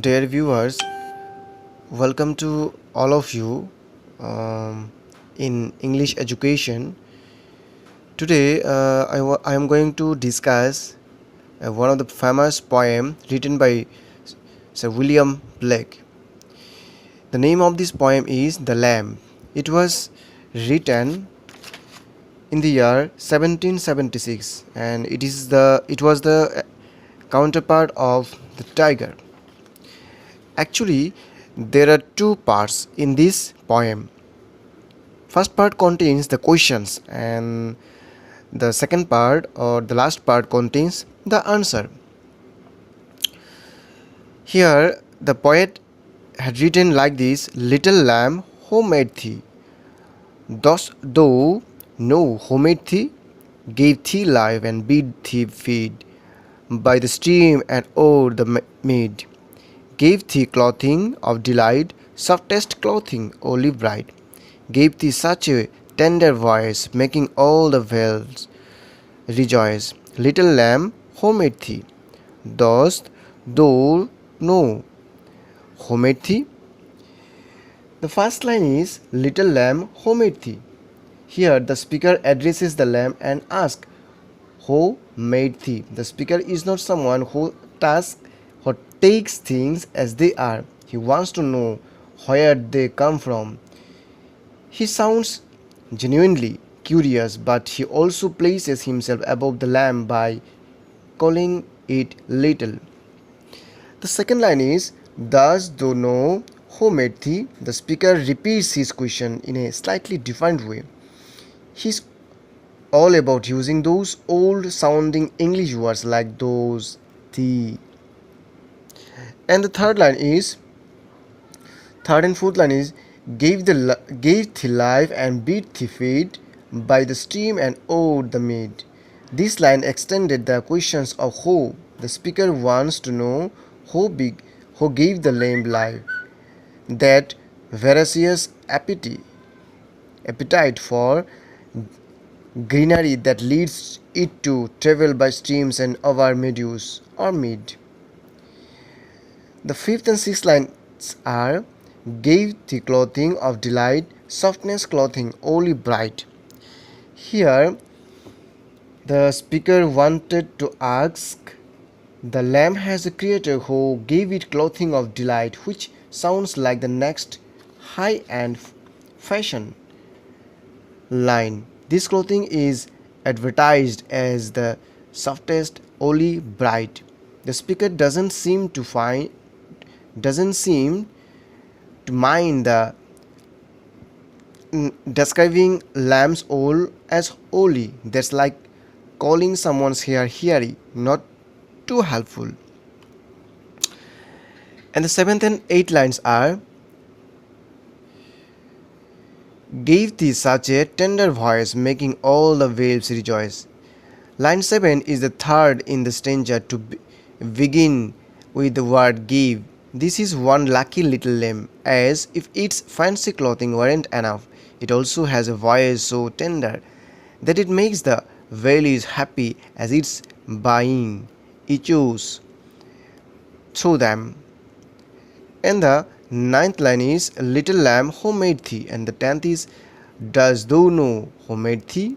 Dear viewers, welcome to all of you in English education. Today, I am going to discuss one of the famous poem written by Sir William Blake. The name of this poem is The Lamb. It was written in the year 1776, and it was the counterpart of the tiger. Actually, there are two parts in this poem. First part contains the questions, and the second part or the last part contains the answer. Here the poet had written like this: Little lamb, who made thee? Dost thou know who made thee? Gave thee life and bid thee feed by the stream and o'er the mead. Gave thee clothing of delight, softest clothing, olive bright. Gave thee such a tender voice, making all the vales rejoice. Little lamb, who made thee? Dost thou know who made thee? The first line is Little lamb, who made thee? Here the speaker addresses the lamb and asks, who made thee? The speaker is not someone who takes things as they are. He wants to know where they come from. He sounds genuinely curious, but he also places himself above the lamb by calling it little. The second line is, Dost thou know who made thee? The speaker repeats his question in a slightly different way. He's all about using those old sounding English words like those, thee. And the third and fourth line is, gave thee life and bid thee feed by the stream and o'er the mead. This line extended the questions of who. The speaker wants to know who gave the lamb life, that voracious appetite for greenery that leads it to travel by streams and over meadows or mead. The fifth and sixth lines are, gave the clothing of delight, softness clothing, olive bright. Here the speaker wanted to ask, the lamb has a creator who gave it clothing of delight, which sounds like the next high-end fashion line. This clothing is advertised as the softest olive bright. The speaker doesn't seem to mind the describing lamb's wool as holy. That's like calling someone's hair hairy, not too helpful. And the seventh and eighth lines are, gave thee such a tender voice, making all the waves rejoice. Line 7 is the third in the stanza to begin with the word gave. This is one lucky little lamb, as if its fancy clothing weren't enough. It also has a voice so tender that it makes the valleys happy as it's buying echoes through them. And the ninth line is, Little lamb, who made thee? And the 10th is, Dost thou know who made thee?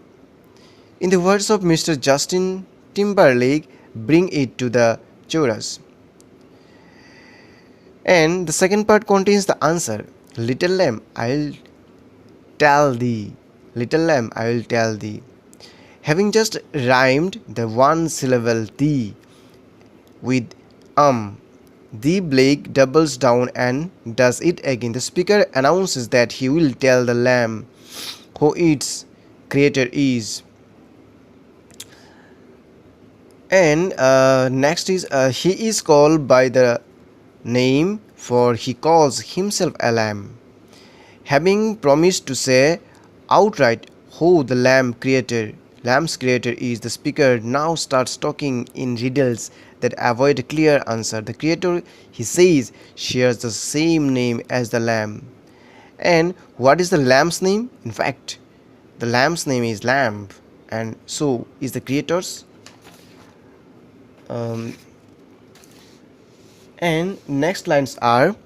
In the words of Mr. Justin Timberlake, bring it to the chorus. And the second part contains the answer. Little lamb, I'll tell thee. Little lamb, I will tell thee. Having just rhymed the one syllable thee with the Blake doubles down and does it again. The speaker announces that he will tell the lamb who its creator is. And next is, he is called by the name, for he calls himself a lamb. Having promised to say outright who the lamb's creator is, the speaker now starts talking in riddles that avoid a clear answer. The creator, he says, shares the same name as the lamb. And what is the lamb's name? In fact, the lamb's name is Lamb, and so is the creator's. And next lines are,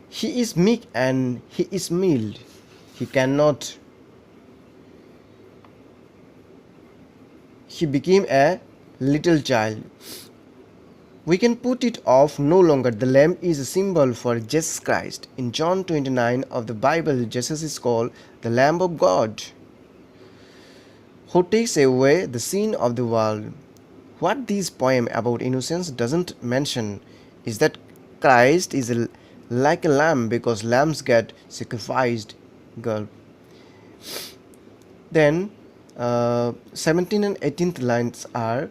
he is meek and he is mild. He cannot. He became a little child. We can put it off no longer. The lamb is a symbol for Jesus Christ. In John 29 of the Bible, Jesus is called the Lamb of God, who takes away the sin of the world. What this poem about innocence doesn't mention is that Christ is like a lamb because lambs get sacrificed. Girl. Then 17 and 18th lines are,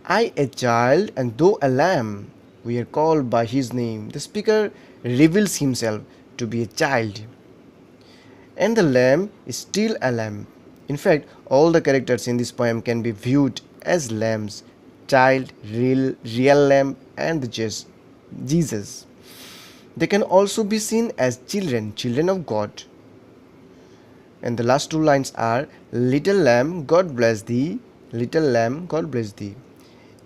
I a child and though a lamb, we are called by his name. The speaker reveals himself to be a child, and the lamb is still a lamb. In fact, all the characters in this poem can be viewed as lambs: child, real lamb, and the Jesus. They can also be seen as children, children of God. And the last two lines are, little lamb, God bless thee, little lamb, God bless thee.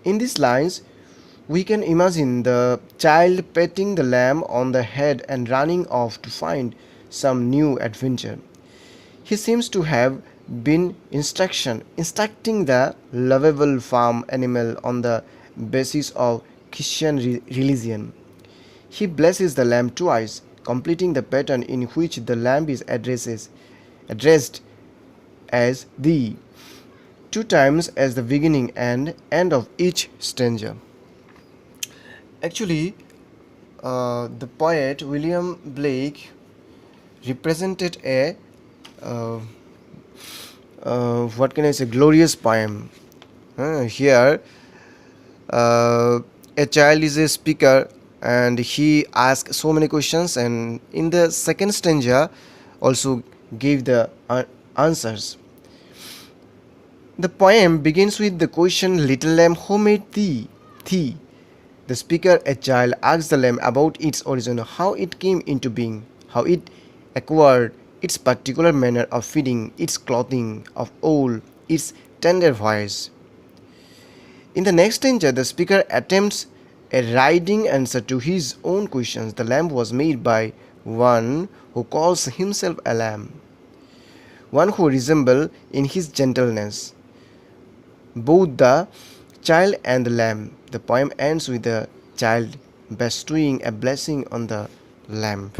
In these lines, we can imagine the child petting the lamb on the head and running off to find some new adventure. He seems to have been instructing the lovable farm animal on the basis of Christian religion. He blesses the lamb twice, completing the pattern in which the lamb is addressed as thee, two times as the beginning and end of each stanza. Actually, the poet William Blake represented a uh, what can I say, glorious poem. Here, a child is a speaker and he asked so many questions, and in the second stanza, also gave the answers. The poem begins with the question, little lamb, who made thee? Thee. The speaker, a child, asks the lamb about its origin, how it came into being, how it acquired its particular manner of feeding, its clothing of wool, its tender voice. In the next stanza, the speaker attempts a writing answer to his own questions. The lamb was made by one who calls himself a lamb, one who resembles in his gentleness both the child and the lamb. The poem ends with the child bestowing a blessing on the lamb.